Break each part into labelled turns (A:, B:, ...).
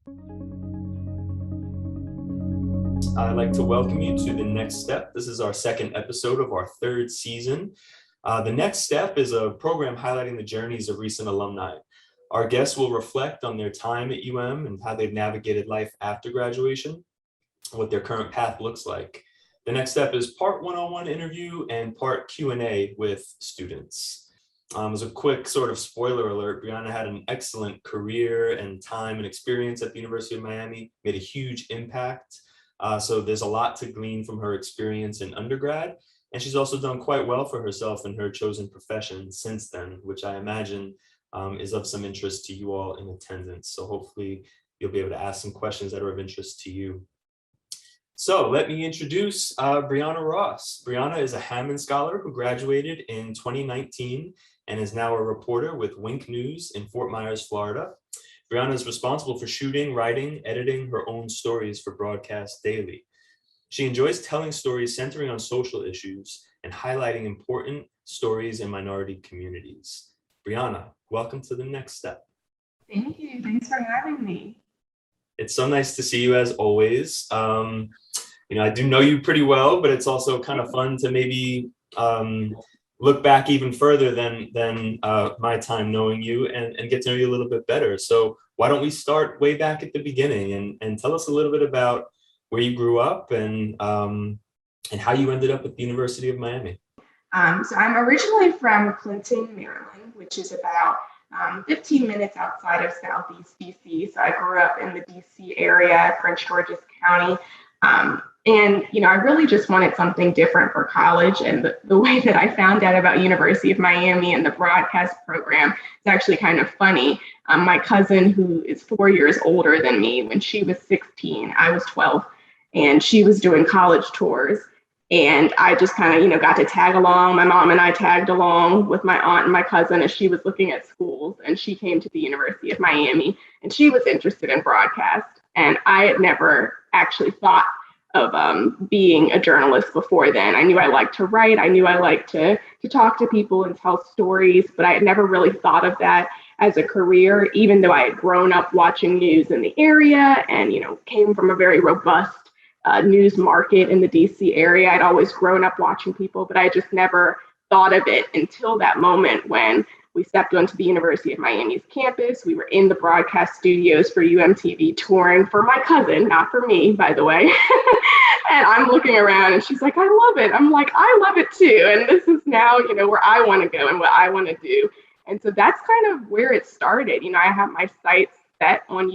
A: I'd like to welcome you to The Next Step. This is our second episode of our third season. The Next Step is a program highlighting the journeys of recent alumni. Our guests will reflect on their time at and how they've navigated life after graduation, what their current path looks like. The Next Step is part 101 interview and part Q&A with students. As a quick sort of spoiler alert, Breana had an excellent career and time and experience at the University of Miami, made a huge impact. So there's a lot to glean from her experience in undergrad. And she's also done quite well for herself in her chosen profession since then, which I imagine is of some interest to you all in attendance. So hopefully you'll be able to ask some questions that are of interest to you. So let me introduce Breana Ross. Breana is a Hammond Scholar who graduated in 2019 and is now a reporter with Wink News in Fort Myers, Florida. Breana is responsible for shooting, writing, editing her own stories for Broadcast Daily. She enjoys telling stories centering on social issues and highlighting important stories in minority communities. Breana, welcome to The Next Step.
B: Thank you. Thanks for having me.
A: It's so nice to see you as always. I do know you pretty well, but it's also kind of fun to maybe look back even further than my time knowing you and get to know you a little bit better. So why don't we start way back at the beginning and tell us a little bit about where you grew up and how you ended up at the University of Miami.
B: So I'm originally from Clinton, Maryland, which is about 15 minutes outside of Southeast DC. So I grew up in the DC area, Prince George's County. I really just wanted something different for college. And the way that I found out about University of Miami and the broadcast program is actually kind of funny. My cousin, who is 4 years older than me, when she was 16, I was 12, and she was doing college tours. And I just kind of, got to tag along. My mom and I tagged along with my aunt and my cousin as she was looking at schools. And she came to the University of Miami, and she was interested in broadcast. And I had never actually thought of being a journalist before then. I knew I liked to write. I knew I liked to talk to people and tell stories, but I had never really thought of that as a career, even though I had grown up watching news in the area and, came from a very robust news market in the DC area. I'd always grown up watching people, but I just never thought of it until that moment when we stepped onto the University of Miami's campus. We were in the broadcast studios for UMTV touring for my cousin, not for me, by the way. And I'm looking around and she's like, I love it. I'm like, I love it too. And this is now, where I want to go and what I want to do. And so that's kind of where it started. I have my sights set on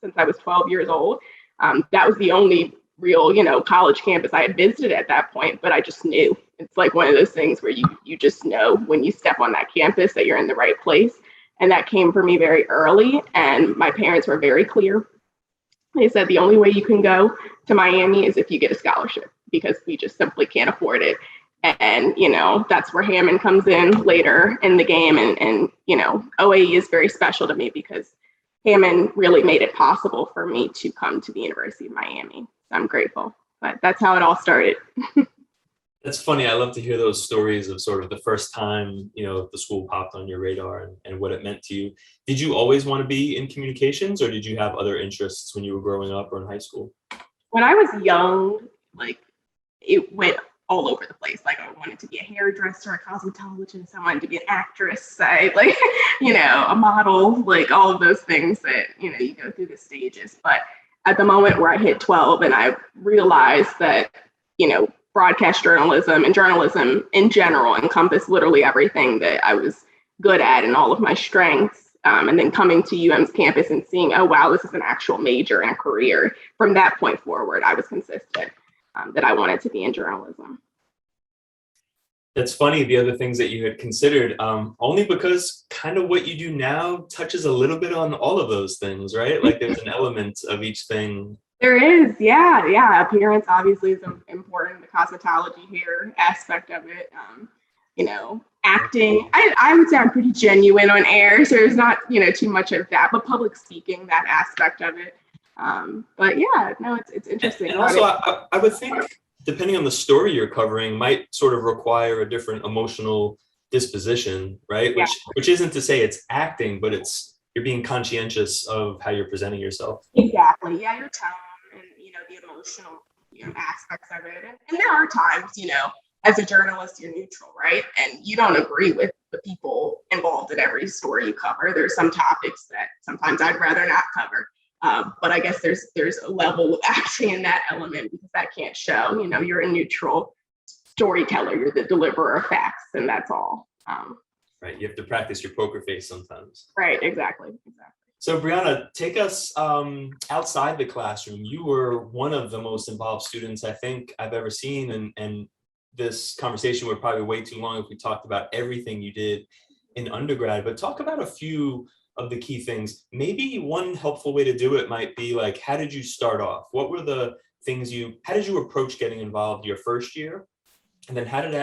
B: since I was 12 years old. That was the only real, college campus I had visited at that point, but I just knew. It's like one of those things where you just know when you step on that campus that you're in the right place. And that came for me very early. And my parents were very clear. They said the only way you can go to Miami is if you get a scholarship, because we just simply can't afford it. And, that's where Hammond comes in later in the game. And OAE is very special to me because Hammond really made it possible for me to come to the University of Miami. So I'm grateful. But that's how it all started.
A: That's funny. I love to hear those stories of sort of the first time, the school popped on your radar and what it meant to you. Did you always want to be in communications, or did you have other interests when you were growing up or in high school?
B: When I was young, it went all over the place. I wanted to be a hairdresser, a cosmetologist. I wanted to be an actress, a model, all of those things that, you go through the stages. But at the moment where I hit 12 and I realized that, broadcast journalism and journalism in general encompass literally everything that I was good at and all of my strengths. And then coming to UM's campus and seeing, oh, wow, this is an actual major and a career. From that point forward, I was consistent that I wanted to be in journalism.
A: That's funny, the other things that you had considered, only because kind of what you do now touches a little bit on all of those things, right? Like there's an element of each thing.
B: There is, yeah. Appearance obviously is important. The cosmetology hair aspect of it, acting. I would say I'm pretty genuine on air, so there's not too much of that. But public speaking, that aspect of it. But yeah, no, it's interesting.
A: And also, I would think, depending on the story you're covering, might sort of require a different emotional disposition, right?
B: Yeah.
A: Which isn't to say it's acting, but it's you're being conscientious of how you're presenting yourself.
B: Exactly. Yeah, your tone and the emotional aspects of it. And there are times, as a journalist, you're neutral, right? And you don't agree with the people involved in every story you cover. There's some topics that sometimes I'd rather not cover. But I guess there's a level of acting in that element because that can't show. You're a neutral storyteller. You're the deliverer of facts, and that's all.
A: Right. You have to practice your poker face sometimes.
B: Right. Exactly.
A: So Breana, take us outside the classroom. You were one of the most involved students I think I've ever seen, and this conversation would probably way too long if we talked about everything you did in undergrad, but talk about a few of the key things. Maybe one helpful way to do it might be like, how did you start off? What were the things how did you approach getting involved your first year? And then how did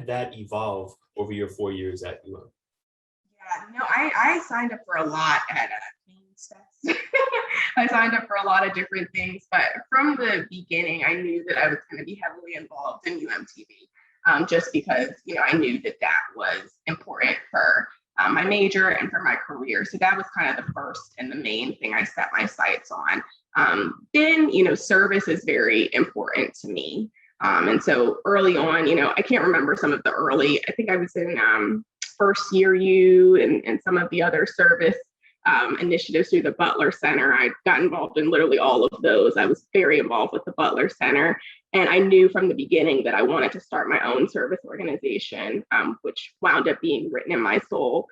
A: that evolve over your 4 years at UM?
B: Yeah, I signed up for a lot at I signed up for a lot of different things, but from the beginning, I knew that I was going to be heavily involved in UMTV, just because I knew that was important for my major and for my career. So that was kind of the first and the main thing I set my sights on. Then service is very important to me, and so early on, I can't remember some of the early. I think I was in first year U and some of the other service initiatives through the Butler Center. I got involved in literally all of those. I was very involved with the Butler Center. And I knew from the beginning that I wanted to start my own service organization, which wound up being Written in My Soul,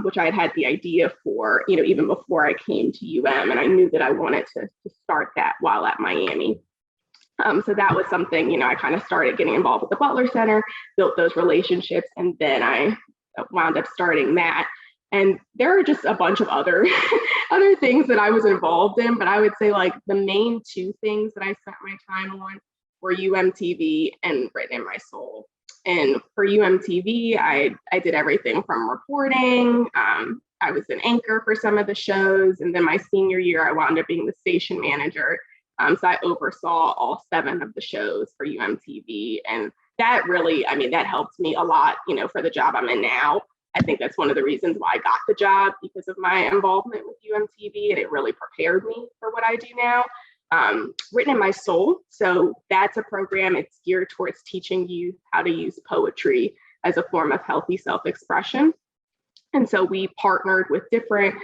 B: which I had the idea for, even before I came to UM. And I knew that I wanted to start that while at Miami. So that was something, I kind of started getting involved with the Butler Center, built those relationships, and then I wound up starting that. And there are just a bunch of other things that I was involved in, but I would say like the main two things that I spent my time on were UMTV and Written in My Soul. And for UMTV, I did everything from reporting. I was an anchor for some of the shows, and then my senior year, I wound up being the station manager. So I oversaw all 7 of the shows for UMTV, and that really, that helped me a lot, for the job I'm in now. I think that's one of the reasons why I got the job, because of my involvement with UMTV, and it really prepared me for what I do now. Written in My Soul. So that's a program, it's geared towards teaching youth how to use poetry as a form of healthy self-expression. And so we partnered with different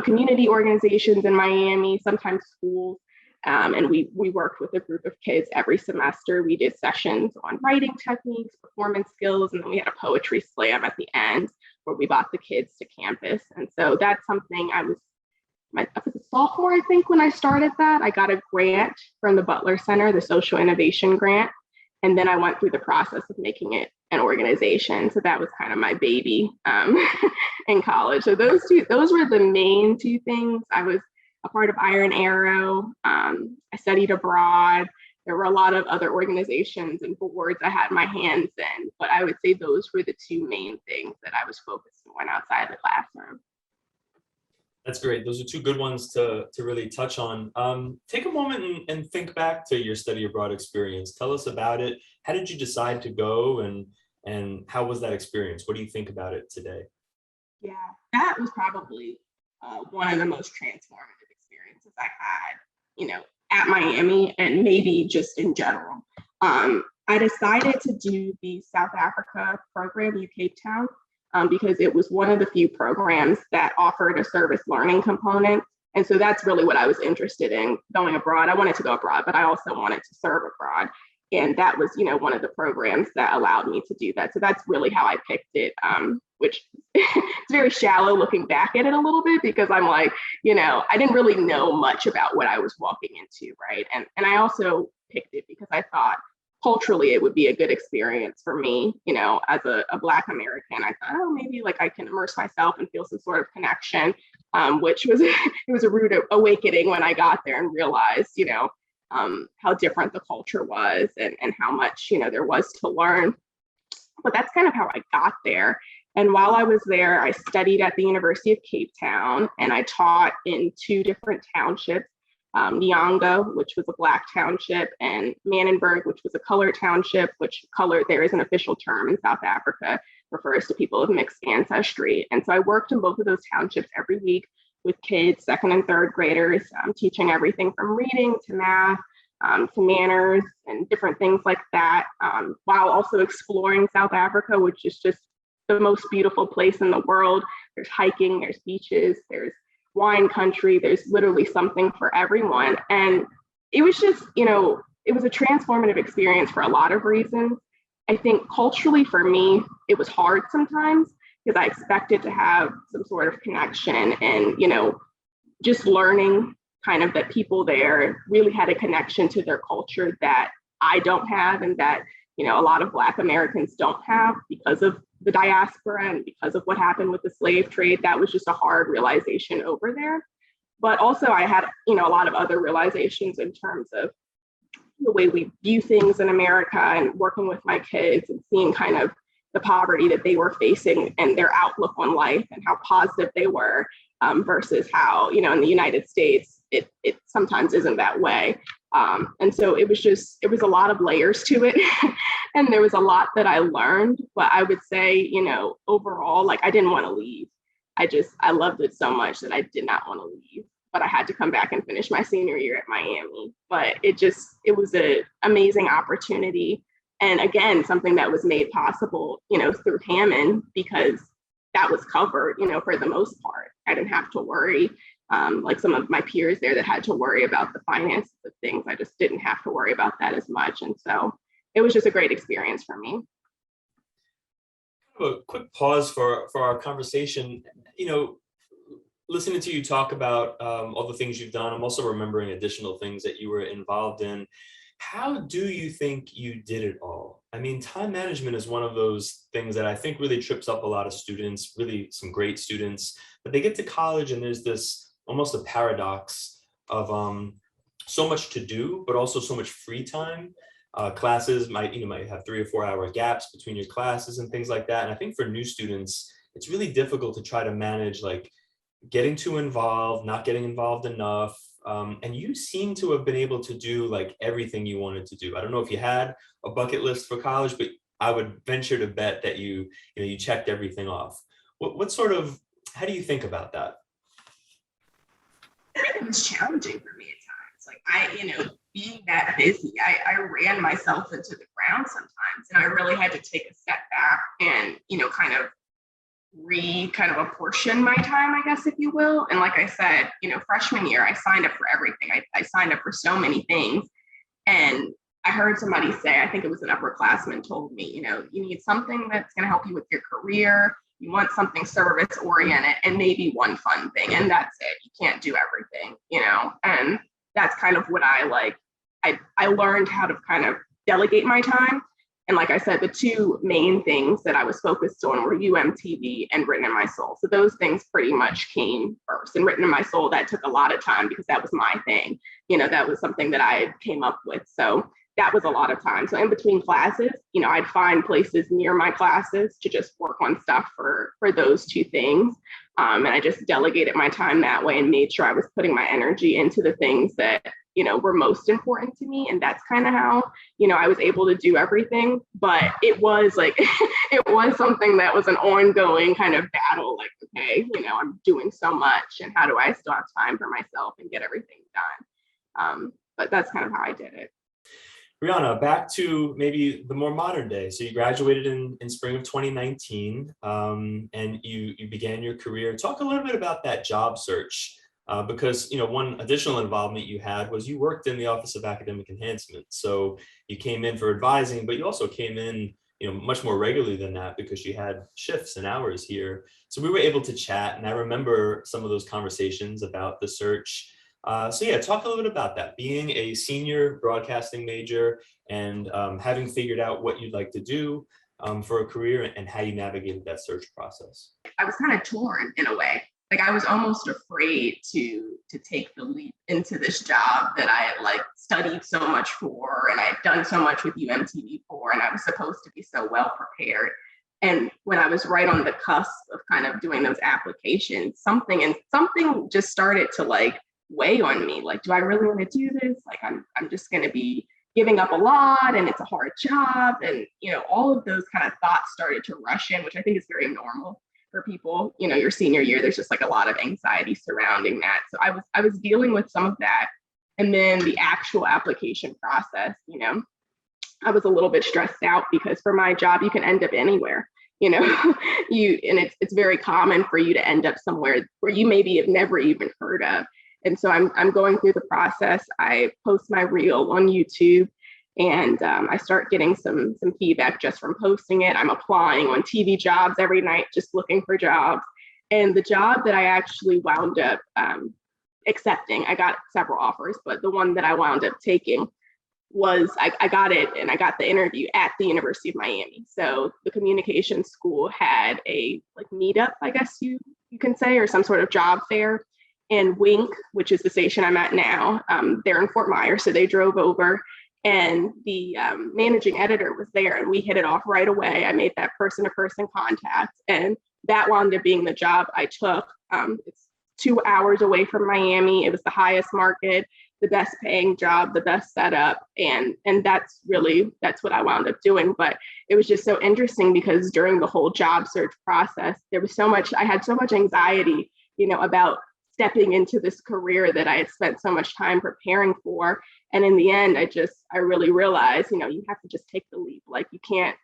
B: community organizations in Miami, sometimes schools, and we worked with a group of kids every semester. We did sessions on writing techniques, performance skills, and then we had a poetry slam at the end where we brought the kids to campus. And so that's something I was a sophomore, I think, when I started that. I got a grant from the Butler Center, the Social Innovation Grant. And then I went through the process of making it an organization. So that was kind of my baby in college. So those were the main 2 things. I was a part of Iron Arrow. I studied abroad. There were a lot of other organizations and boards I had my hands in, but I would say those were the 2 main things that I was focused on outside the classroom.
A: That's great. Those are 2 good ones to really touch on. Take a moment and think back to your study abroad experience. Tell us about it. How did you decide to go, and how was that experience? What do you think about it today?
B: Yeah, that was probably one of the most transformative experiences I had, at Miami and maybe just in general. I decided to do the South Africa program, Cape Town, because it was one of the few programs that offered a service learning component. And so that's really what I was interested in going abroad. I wanted to go abroad, but I also wanted to serve abroad. And that was, one of the programs that allowed me to do that. So that's really how I picked it, which it's very shallow looking back at it a little bit, because I'm like, I didn't really know much about what I was walking into, right? And I also picked it because I thought culturally it would be a good experience for me, as a Black American. I thought, oh, maybe like I can immerse myself and feel some sort of connection, which was, it was a rude awakening when I got there and realized, how different the culture was and how much, there was to learn. But that's kind of how I got there. And while I was there, I studied at the University of Cape Town, and I taught in 2 different townships, Nyanga, which was a Black township, and Manenberg, which was a colored township, which color, there is an official term in South Africa, refers to people of mixed ancestry. And so I worked in both of those townships every week with kids, second and third graders, teaching everything from reading to math, to manners and different things like that, while also exploring South Africa, which is just the most beautiful place in the world. There's hiking, there's beaches, there's wine country, there's literally something for everyone. And it was just, it was a transformative experience for a lot of reasons. I think culturally for me, it was hard sometimes because I expected to have some sort of connection and, just learning kind of that people there really had a connection to their culture that I don't have and that, a lot of Black Americans don't have because of the diaspora and because of what happened with the slave trade. That was just a hard realization over there. But also I had, a lot of other realizations in terms of the way we view things in America and working with my kids and seeing kind of the poverty that they were facing and their outlook on life and how positive they were versus how, in the United States, it sometimes isn't that way. And so it was a lot of layers to it. And there was a lot that I learned, but I would say, overall, like I didn't want to leave. I loved it so much that I did not want to leave, but I had to come back and finish my senior year at Miami. But it was an amazing opportunity. And again, something that was made possible, through Hammond, because that was covered, for the most part. I didn't have to worry. Like some of my peers there that had to worry about the finances of things. I just didn't have to worry about that as much. And so it was just a great experience for me.
A: A quick pause for our conversation. Listening to you talk about all the things you've done, I'm also remembering additional things that you were involved in. How do you think you did it all? I mean, time management is one of those things that I think really trips up a lot of students, really some great students, but they get to college and there's this almost a paradox of so much to do, but also so much free time. Classes might have 3 or 4 hour gaps between your classes and things like that. And I think for new students, it's really difficult to try to manage like getting too involved, not getting involved enough. And you seem to have been able to do like everything you wanted to do. I don't know if you had a bucket list for college, but I would venture to bet that you checked everything off. How do you think about that?
B: It was challenging for me at times. Like being that busy, I ran myself into the ground sometimes, and I really had to take a step back and, kind of apportion my time, I guess, if you will. And like I said, freshman year, I signed up for everything. I signed up for so many things. And I heard somebody say, I think it was an upperclassman told me, you need something that's going to help you with your career. You want something service oriented and maybe one fun thing. And that's it. You can't do everything, and that's kind of what I learned how to kind of delegate my time. And like I said, the two main things that I was focused on were UMTV and Written in My Soul. So those things pretty much came first. And Written in My Soul, that took a lot of time because that was my thing. That was something that I came up with. So that was a lot of time. So in between classes, I'd find places near my classes to just work on stuff for those two things. And I just delegated my time that way and made sure I was putting my energy into the things that were most important to me. And that's kind of how, I was able to do everything. But it was like, it was something that was an ongoing kind of battle. Like, okay, I'm doing so much and how do I still have time for myself and get everything done? But that's kind of how I did it.
A: Breana, back to maybe the more modern day. So you graduated in spring of 2019 and you began your career. Talk a little bit about that job search. Because one additional involvement you had was you worked in the Office of Academic Enhancement. So you came in for advising, but you also came in much more regularly than that because you had shifts and hours here. So we were able to chat, and I remember some of those conversations about the search. So yeah, talk a little bit about that, being a senior broadcasting major and having figured out what you'd like to do for a career and how you navigated that search process.
B: I was kind of torn in a way. Like I was almost afraid to take the leap into this job that I had studied so much for, and I had done so much with UMTV for, and I was supposed to be so well prepared. And when I was right on the cusp of kind of doing those applications, something just started to weigh on me. Like, do I really want to do this? Like, I'm just going to be giving up a lot, and it's a hard job, and all of those kind of thoughts started to rush in, which I think is very normal. for people, your senior year, there's just like a lot of anxiety surrounding that. So I was dealing with some of that. And then the actual application process, I was a little bit stressed out because for my job, you can end up anywhere, and it's very common for you to end up somewhere where you maybe have never even heard of. And so I'm going through the process. I post my reel on YouTube, and I start getting some feedback just from posting it. I'm applying on TV jobs every night, just looking for jobs. And the job that I actually wound up accepting, I got several offers, but the one that I wound up taking was I got it, and I got the interview at the University of Miami. So the communication school had a like meetup, I guess you can say, or some sort of job fair. And Wink, which is the station I'm at now, they're in Fort Myers. So they drove over, and the managing editor was there, and we hit it off right away. I made that person-to-person contact, and that wound up being the job I took. It's 2 hours away from Miami. It was the highest market, the best paying job, the best setup. And that's what I wound up doing. But it was just so interesting because during the whole job search process, I had so much anxiety, about stepping into this career that I had spent so much time preparing for. And in the end, I really realized, you have to just take the leap. Like you can't,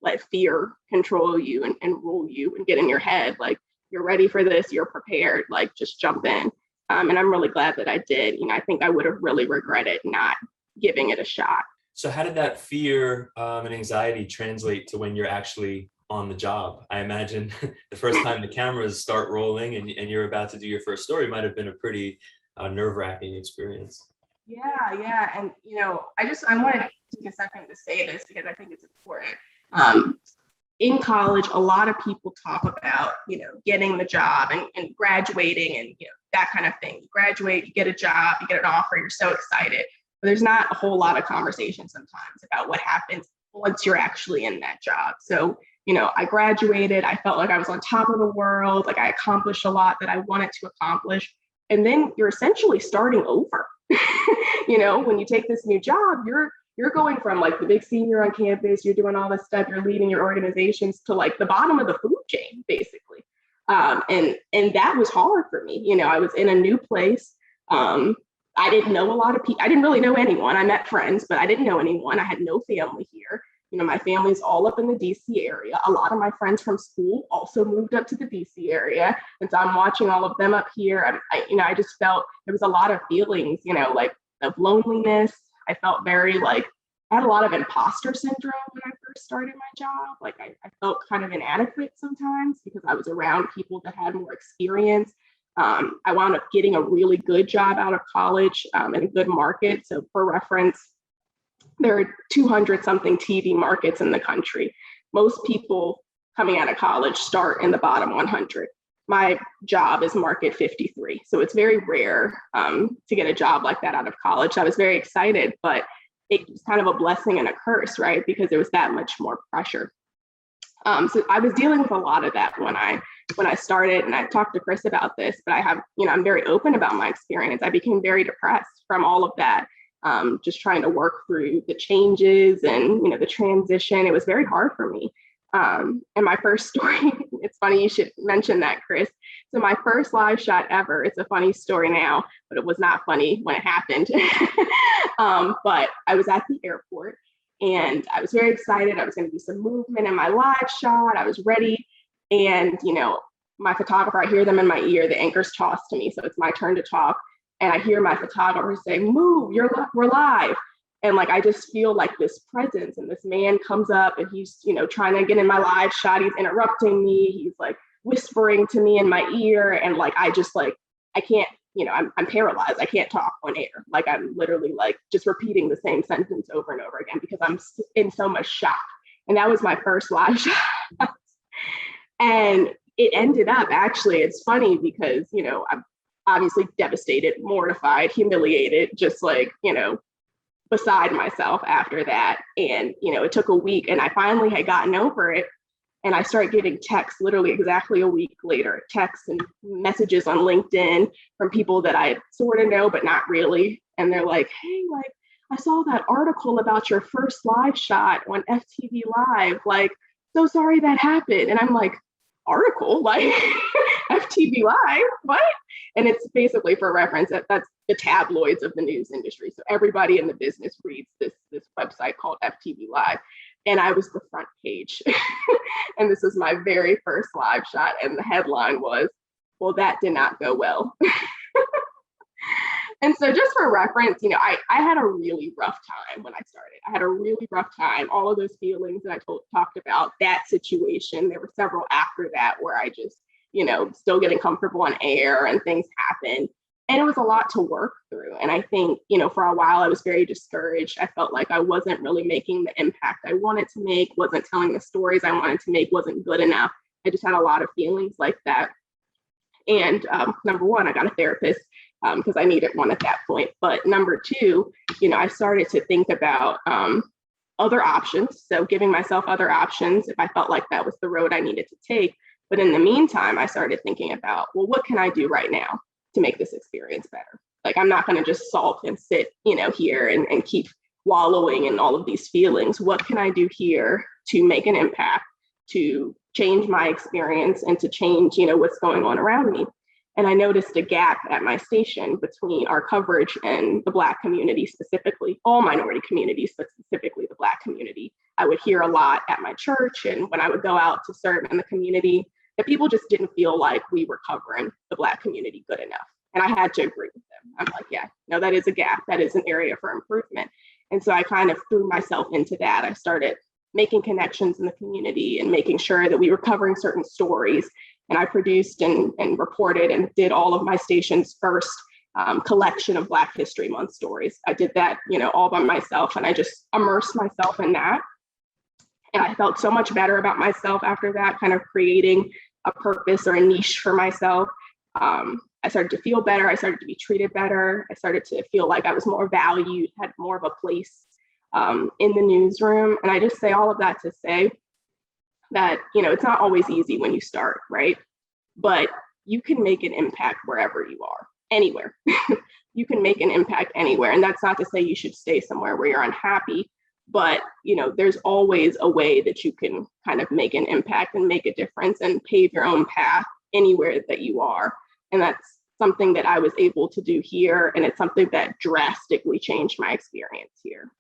B: let fear control you and rule you and get in your head. Like you're ready for this, you're prepared, like just jump in. And I'm really glad that I did. I think I would have really regretted not giving it a shot.
A: So how did that fear and anxiety translate to when you're actually on the job? I imagine the first time the cameras start rolling and you're about to do your first story might have been a pretty nerve-wracking experience.
B: Yeah. And, I wanted to take a second to say this because I think it's important. In college, a lot of people talk about, getting the job and graduating and, that kind of thing. You graduate, you get a job, you get an offer, you're so excited. But there's not a whole lot of conversation sometimes about what happens once you're actually in that job. So, I graduated, I felt like I was on top of the world, like I accomplished a lot that I wanted to accomplish. And then you're essentially starting over. When you take this new job, you're going from like the big senior on campus, you're doing all this stuff, you're leading your organizations to like the bottom of the food chain, basically. And that was hard for me. I was in a new place. I didn't know a lot of people. I didn't really know anyone. I met friends, but I didn't know anyone. I had no family here. My family's all up in the DC area. A lot of my friends from school also moved up to the DC area. And so I'm watching all of them up here. I just felt there was a lot of feelings, like of loneliness. I felt very I had a lot of imposter syndrome when I first started my job. Like I felt kind of inadequate sometimes because I was around people that had more experience. I wound up getting a really good job out of college in a good market. So for reference, there are 200 something TV markets in the country. Most people coming out of college start in the bottom 100. My job is market 53. So it's very rare to get a job like that out of college. I was very excited, but it was kind of a blessing and a curse, right? Because there was that much more pressure. So I was dealing with a lot of that when I started, and I talked to Chris about this, but I'm very open about my experience. I became very depressed from all of that, just trying to work through the changes and, the transition. It was very hard for me. And my first story, it's funny you should mention that, Chris. So my first live shot ever, it's a funny story now, but it was not funny when it happened. But I was at the airport and I was very excited. I was going to do some movement in my live shot. I was ready. And, my photographer, I hear them in my ear, the anchors toss to me. So it's my turn to talk. And I hear my photographer say, "Move, we're live." And I just feel like this presence, and this man comes up and he's, trying to get in my live shot. He's interrupting me. He's whispering to me in my ear. And I just I can't, I'm paralyzed. I can't talk on air. I'm literally just repeating the same sentence over and over again because I'm in so much shock. And that was my first live shot. And it ended up, actually, it's funny because, I'm obviously devastated, mortified, humiliated, just beside myself after that. And, it took a week and I finally had gotten over it. And I started getting texts literally exactly a week later, texts and messages on LinkedIn from people that I sort of know, but not really. And they're like, "Hey, I saw that article about your first live shot on FTV Live. So sorry that happened." And I'm like, article, like FTV Live, what? And it's basically, for reference, that's the tabloids of the news industry. So everybody in the business reads this website called FTV Live. And I was the front page. And this was my very first live shot. And the headline was, well, that did not go well. And so just for reference, I had a really rough time when I started. I had a really rough time. All of those feelings that I talked about, that situation, there were several after that where I just, still getting comfortable on air and things happened. And it was a lot to work through. And I think, for a while I was very discouraged. I felt like I wasn't really making the impact I wanted to make, wasn't telling the stories I wanted to make, wasn't good enough. I just had a lot of feelings like that. And number one, I got a therapist because I needed one at that point. But number two, I started to think about other options. So giving myself other options if I felt like that was the road I needed to take. But in the meantime, I started thinking about, well, what can I do right now to make this experience better? Like, I'm not going to just sulk and sit, here and keep wallowing in all of these feelings. What can I do here to make an impact, to change my experience and to change, what's going on around me? And I noticed a gap at my station between our coverage and the Black community, specifically all minority communities, but specifically the Black community. I would hear a lot at my church and when I would go out to serve in the community, that people just didn't feel like we were covering the Black community good enough. And I had to agree with them. I'm like, yeah, no, that is a gap. That is an area for improvement. And so I kind of threw myself into that. I started making connections in the community and making sure that we were covering certain stories. And I produced and reported and did all of my station's first collection of Black History Month stories. I did that, all by myself, and I just immersed myself in that. And I felt so much better about myself after that, kind of creating a purpose or a niche for myself. I started to feel better. I started to be treated better. I started to feel like I was more valued, had more of a place in the newsroom. And I just say all of that to say that, it's not always easy when you start, right? But you can make an impact wherever you are, anywhere. You can make an impact anywhere. And that's not to say you should stay somewhere where you're unhappy, but, there's always a way that you can kind of make an impact and make a difference and pave your own path anywhere that you are. And that's something that I was able to do here. And it's something that drastically changed my experience here.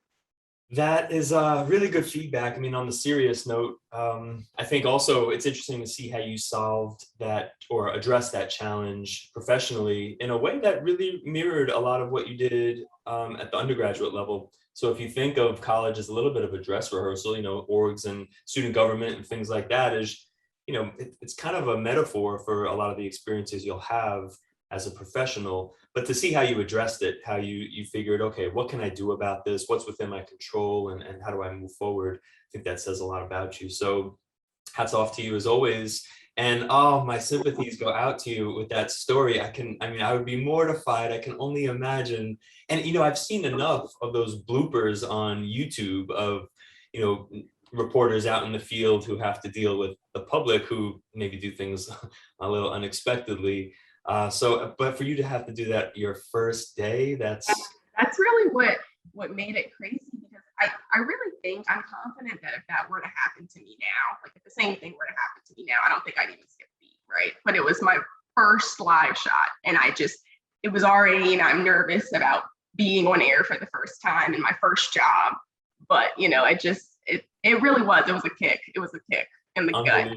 A: That is really good feedback. I mean, on the serious note, I think also it's interesting to see how you solved that or addressed that challenge professionally in a way that really mirrored a lot of what you did at the undergraduate level. So if you think of college as a little bit of a dress rehearsal, orgs and student government and things like that is, it's kind of a metaphor for a lot of the experiences you'll have as a professional, but to see how you addressed it, how you figured, okay, what can I do about this? What's within my control and how do I move forward? I think that says a lot about you. So hats off to you as always. And my sympathies go out to you with that story. I would be mortified. I can only imagine. And, I've seen enough of those bloopers on YouTube of, reporters out in the field who have to deal with the public who maybe do things a little unexpectedly. But for you to have to do that your first day, that's
B: really what made it crazy, because I really think, I'm confident that if that were to happen to me now, like if the same thing were to happen to me now, I don't think I'd even skip a beat, right? But it was my first live shot, and it was already, I'm nervous about being on air for the first time in my first job. But, it really was, it was a kick. It was a kick in the gut.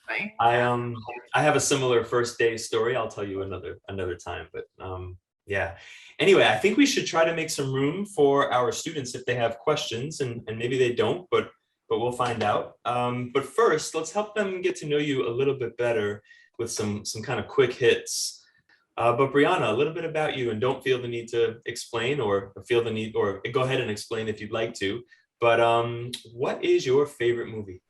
B: Right.
A: I have a similar first day story. I'll tell you another time, but yeah. Anyway, I think we should try to make some room for our students if they have questions, and maybe they don't, but we'll find out. But first, let's help them get to know you a little bit better with some kind of quick hits. But Breana, a little bit about you, and don't feel the need to explain or go ahead and explain if you'd like to. But what is your favorite movie?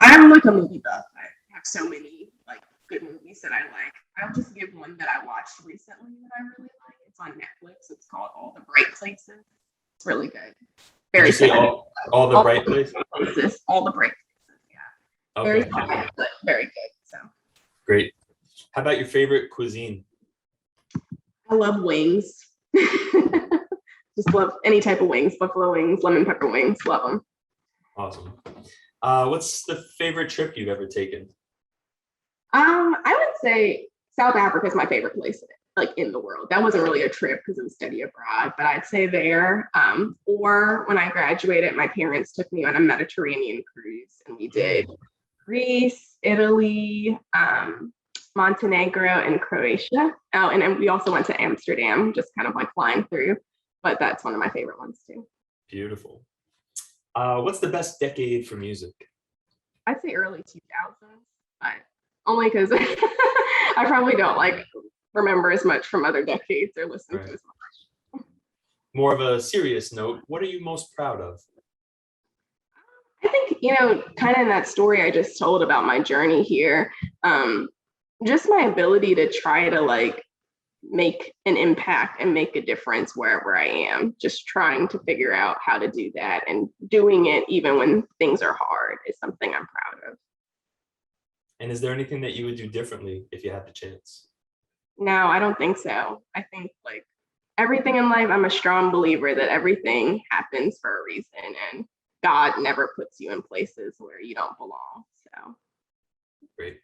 B: I'm like a movie buff. I have so many good movies that I like. I'll just give one that I watched recently that I really like. It's on Netflix. It's called All the Bright Places. It's really good. Very sad.
A: All the Bright Places?
B: All the Bright Places, yeah.
A: Okay.
B: Very sad, but very good. So
A: great. How about your favorite cuisine?
B: I love wings. Just love any type of wings, buffalo wings, lemon pepper wings, love them.
A: Awesome. What's the favorite trip you've ever taken?
B: I would say South Africa is my favorite place like in the world. That wasn't really a trip because it was study abroad, but I'd say there. Or when I graduated, my parents took me on a Mediterranean cruise, and we did Greece, Italy, Montenegro, and Croatia. Oh, and then we also went to Amsterdam, just kind of like flying through. But that's one of my favorite ones too.
A: Beautiful. What's the best decade for music?
B: I'd say early 2000s, but only because I probably don't like remember as much from other decades or listen to
A: Right.
B: as much.
A: More of a serious note, what are you most proud of?
B: I think, kind of in that story I just told about my journey here, just my ability to try to like make an impact and make a difference wherever I am, just trying to figure out how to do that and doing it even when things are hard is something I'm proud of.
A: And is there anything that you would do differently if you had the chance?
B: No, I don't think so. I think like everything in life, I'm a strong believer that everything happens for a reason and God never puts you in places where you don't belong. So
A: Great.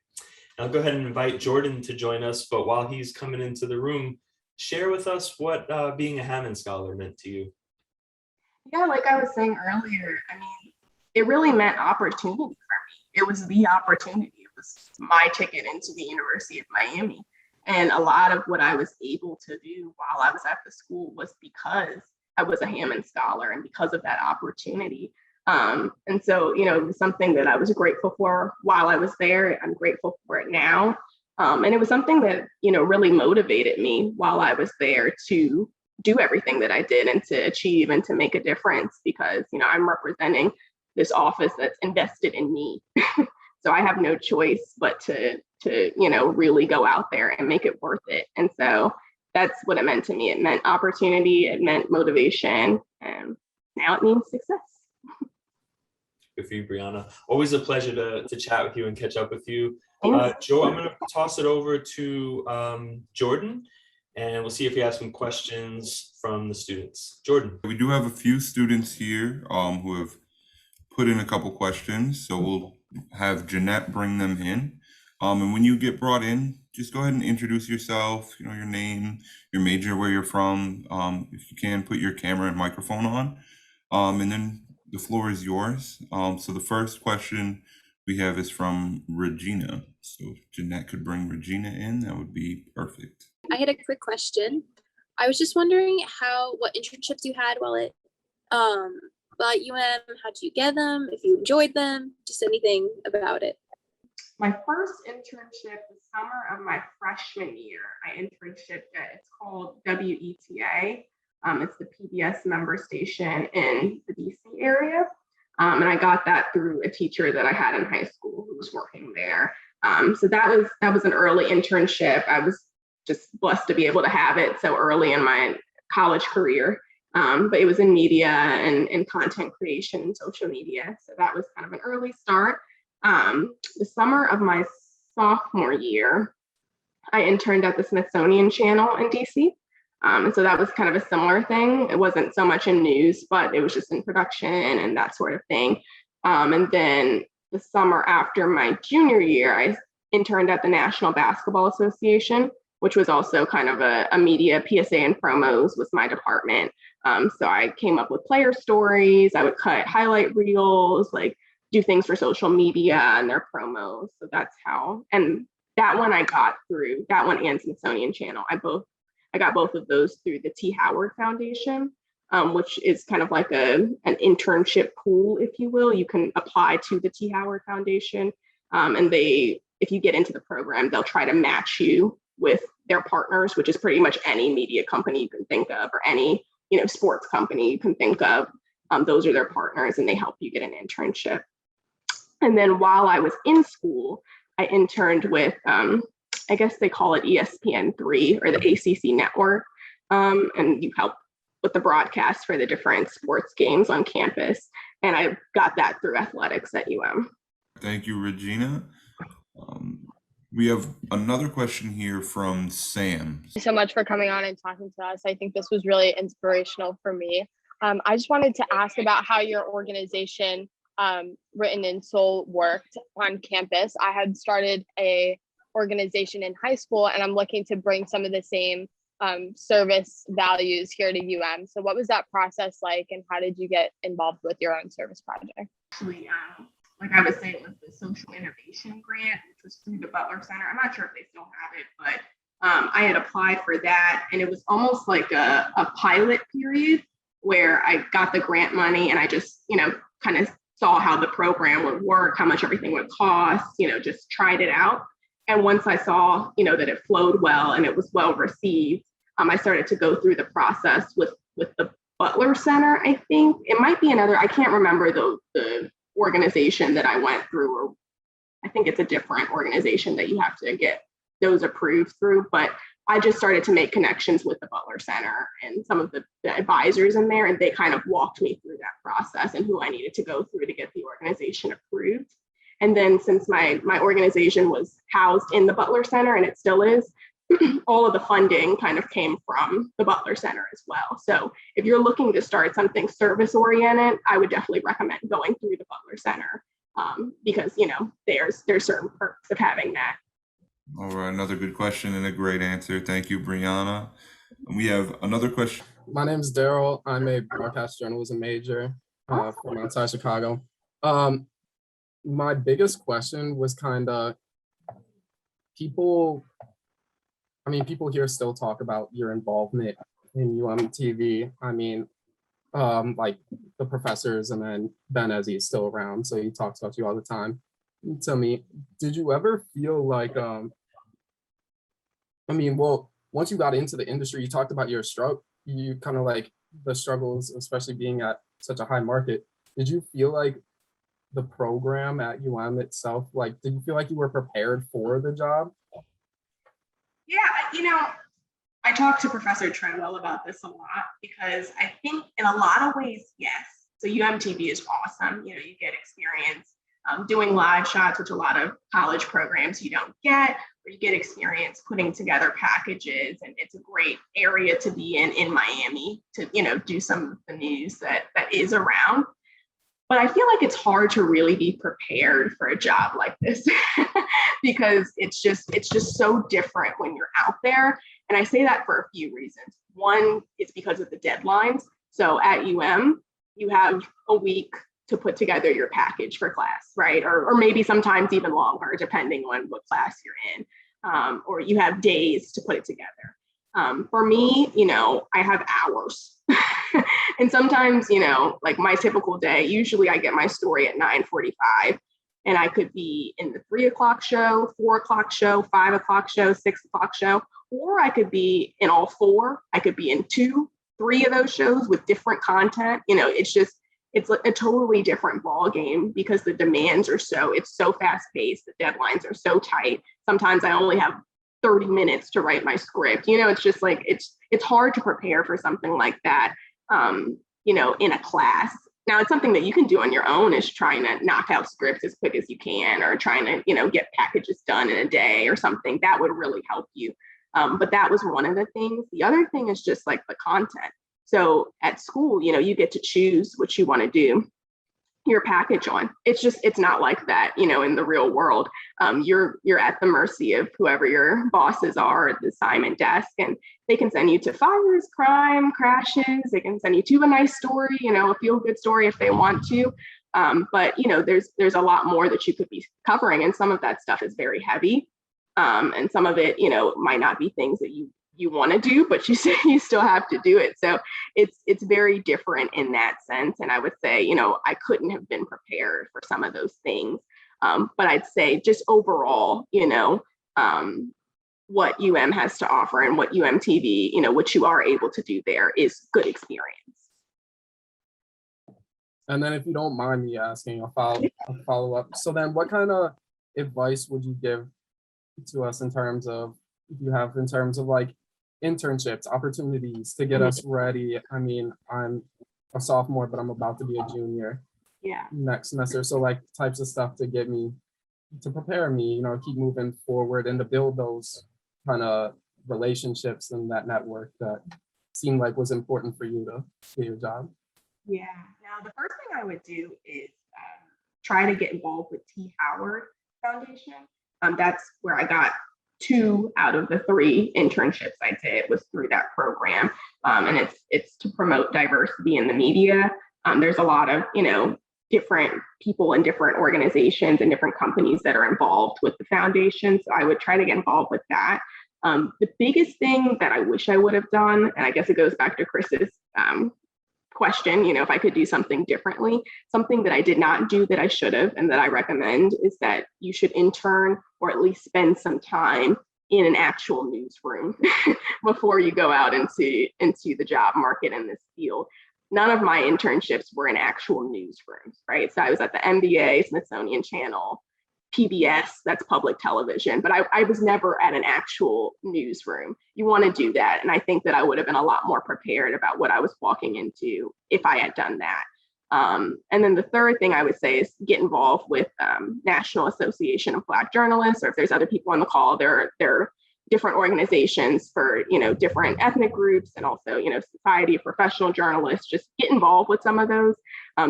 A: I'll go ahead and invite Jordan to join us, but while he's coming into the room, share with us what being a Hammond Scholar meant to you.
B: yeah, like I was saying earlier, I mean, it really meant opportunity for me. It was the opportunity. It was my ticket into the University of Miami. And a lot of what I was able to do while I was at the school was because I was a Hammond Scholar and because of that opportunity. And so, it was something that I was grateful for while I was there. I'm grateful for it now. And it was something that, really motivated me while I was there to do everything that I did and to achieve and to make a difference because, I'm representing this office that's invested in me. So I have no choice but to really go out there and make it worth it. And so that's what it meant to me. It meant opportunity, it meant motivation, and now it means success.
A: Good for you, Breana. Always a pleasure to chat with you and catch up with you.
B: Thanks.
A: Joe, I'm going to toss it over to Jordan, and we'll see if he has some questions from the students. Jordan.
C: We do have a few students here who have put in a couple questions, so we'll have Jeanette bring them in. And when you get brought in, just go ahead and introduce yourself, your name, your major, where you're from. If you can, put your camera and microphone on. And then the floor is yours. So the first question we have is from Regina. So if Jeanette could bring Regina in, that would be perfect.
D: I had a quick question. I was just wondering what internships you had while at UM, how did you get them, if you enjoyed them, just anything about it.
B: My first internship, the summer of my freshman year, I internship at, it's called WETA. It's the PBS member station in the DC area. And I got that through a teacher that I had in high school who was working there. So that was an early internship. I was just blessed to be able to have it so early in my college career. But it was in media and content creation and social media. So that was kind of an early start. The summer of my sophomore year, I interned at the Smithsonian Channel in DC. And so that was kind of a similar thing. It wasn't so much in news, but it was just in production and that sort of thing. And then the summer after my junior year, I interned at the National Basketball Association, which was also kind of a media PSA and promos was my department. So I came up with player stories. I would cut highlight reels, like do things for social media and their promos. So that's how, and that one I got through, that one and Smithsonian Channel. I got both of those through the T. Howard Foundation, which is kind of like an internship pool, if you will. You can apply to the T. Howard Foundation, and if you get into the program, they'll try to match you with their partners, which is pretty much any media company you can think of, or any sports company you can think of. Those are their partners, and they help you get an internship. And then while I was in school, I interned with, I guess they call it ESPN3 or the ACC network. And you help with the broadcast for the different sports games on campus. And I got that through athletics at UM.
C: Thank you, Regina. We have another question here from Sam.
E: Thank you so much for coming on and talking to us. I think this was really inspirational for me. I just wanted to ask about how your organization written and soul worked on campus. I had started a organization in high school, and I'm looking to bring some of the same service values here to UM. So what was that process like, and how did you get involved with your own service project?
B: Actually, like I was saying, it was the social innovation grant, which was through the Butler Center. I'm not sure if they still have it, but I had applied for that, and it was almost like a pilot period where I got the grant money and I just, kind of saw how the program would work, how much everything would cost, just tried it out. And once I saw, that it flowed well and it was well received, I started to go through the process with the Butler Center. I think it might be another, I can't remember the organization that I went through, or I think it's a different organization that you have to get those approved through. But I just started to make connections with the Butler Center and some of the advisors in there, and they kind of walked me through that process and who I needed to go through to get the organization approved. And then since my organization was housed in the Butler Center, and it still is, all of the funding kind of came from the Butler Center as well. So if you're looking to start something service oriented, I would definitely recommend going through the Butler Center because, there's certain perks of having that.
C: All right, another good question and a great answer. Thank you, Breana. And we have another question.
F: My name is Daryl. I'm a broadcast journalism major from outside Chicago. My biggest question was kind of people here still talk about your involvement in UMTV. Like the professors, and then Ben, as he's still around, so he talks about you all the time. Tell me, did you ever feel like, once you got into the industry, you talked about your you kind of like the struggles, especially being at such a high market. Did you feel like the program at itself, did you feel like you were prepared for the job?
B: Yeah, I talked to Professor Treadwell about this a lot because I think in a lot of ways, yes. So UMTV is awesome. You get experience doing live shots, which a lot of college programs you don't get, or you get experience putting together packages, and it's a great area to be in Miami to, do some of the news that is around. But I feel like it's hard to really be prepared for a job like this because it's just so different when you're out there. And I say that for a few reasons. One is because of the deadlines. So at UM, you have a week to put together your package for class, right? Or maybe sometimes even longer, depending on what class you're in. Or you have days to put it together. For me, I have hours. And sometimes, like my typical day, usually I get my story at 9:45, and I could be in the 3 o'clock show, 4 o'clock show, 5 o'clock show, 6 o'clock show, or I could be in all four. I could be in 2, 3 of those shows with different content. It's a totally different ball game because the demands are it's so fast paced. The deadlines are so tight. Sometimes I only have 30 minutes to write my script. It's just like, it's hard to prepare for something like that, in a class. Now it's something that you can do on your own, is trying to knock out scripts as quick as you can, or trying to, get packages done in a day or something. That would really help you. But that was one of the things. The other thing is just like the content. So at school, you get to choose what you want to do your package on. It's not like that, in the real world. You're at the mercy of whoever your bosses are at the assignment desk, and they can send you to fires, crime, crashes. They can send you to a nice story, a feel-good story if they want to. But there's a lot more that you could be covering, and some of that stuff is very heavy. And some of it, might not be things that you want to do, but you still have to do it. So it's very different in that sense. And I would say, I couldn't have been prepared for some of those things. But I'd say just overall, what UM has to offer and what UMTV, what you are able to do there is good experience.
F: And then if you don't mind me asking, a follow up. So then what kind of advice would you give to us in terms of like internships, opportunities to get us ready? I'm a sophomore, but I'm about to be a junior next semester. So like types of stuff to prepare me, keep moving forward and to build those kind of relationships and that network that seemed like was important for you to do your job.
B: Yeah. Now, the first thing I would do is try to get involved with T. Howard Foundation. That's where I got 2 out of the 3 internships I did was through that program. And it's to promote diversity in the media. There's a lot of, different people in different organizations and different companies that are involved with the foundation. So I would try to get involved with that. The biggest thing that I wish I would have done, and I guess it goes back to Chris's question, if I could do something differently, something that I did not do that I should have and that I recommend is that you should intern or at least spend some time in an actual newsroom before you go out into the job market in this field. None of my internships were in actual newsrooms, right? So I was at the NBA, Smithsonian Channel, PBS, that's public television, but I was never at an actual newsroom. You want to do that. And I think that I would have been a lot more prepared about what I was walking into if I had done that. And then the third thing I would say is get involved with National Association of Black Journalists, or if there's other people on the call, there are different organizations for, different ethnic groups and also, Society of Professional Journalists. Just get involved with some of those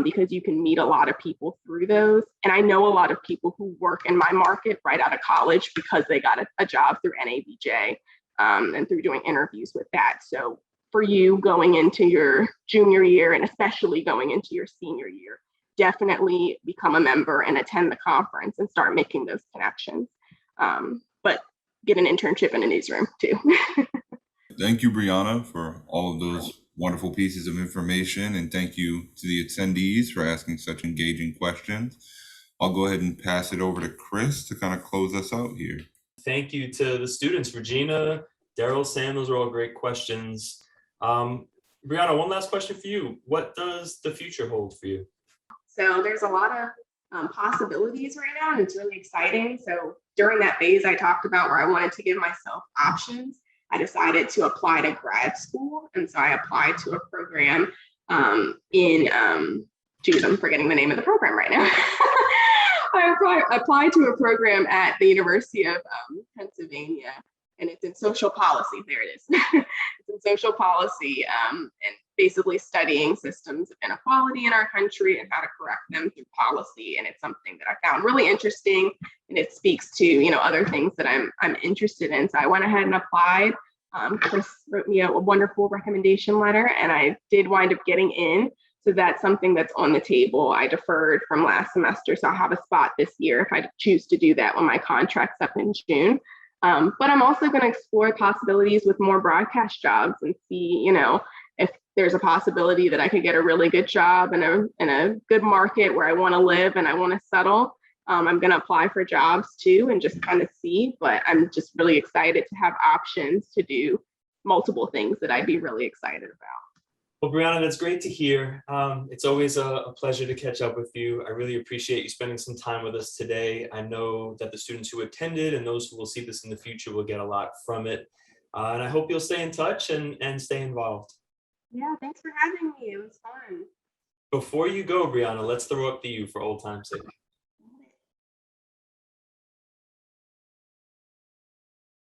B: because you can meet a lot of people through those. And I know a lot of people who work in my market right out of college because they got a job through NABJ and through doing interviews with that. So for you going into your junior year and especially going into your senior year, definitely become a member and attend the conference and start making those connections. But get an internship in a newsroom too.
C: Thank you, Breana, for all of those wonderful pieces of information. And thank you to the attendees for asking such engaging questions. I'll go ahead and pass it over to Chris to kind of close us out here.
A: Thank you to the students, Regina, Daryl, Sam, those are all great questions. Breana, one last question for you. What does the future hold for you?
B: So there's a lot of possibilities right now, and it's really exciting. So during that phase I talked about where I wanted to give myself options, I decided to apply to grad school. And so I applied to a program I'm forgetting the name of the program right now. I applied to a program at the University of Pennsylvania, and it's in social policy. There it is. It's in social policy and basically studying systems of inequality in our country and how to correct them through policy. And it's something that I found really interesting, and it speaks to other things that I'm interested in. So I went ahead and applied. Chris wrote me a wonderful recommendation letter, and I did wind up getting in. So that's something that's on the table. I deferred from last semester, so I'll have a spot this year if I choose to do that when my contract's up in June. But I'm also going to explore possibilities with more broadcast jobs and see, if there's a possibility that I could get a really good job in a good market where I want to live and I want to settle. I'm going to apply for jobs too and just kind of see, but I'm just really excited to have options to do multiple things that I'd be really excited about.
A: Well, Breana, that's great to hear. It's always a pleasure to catch up with you. I really appreciate you spending some time with us today. I know that the students who attended and those who will see this in the future will get a lot from it. And I hope you'll stay in touch and stay involved.
B: Yeah, thanks for having me. It was fun.
A: Before you go, Breana, let's throw up the U for old time's sake.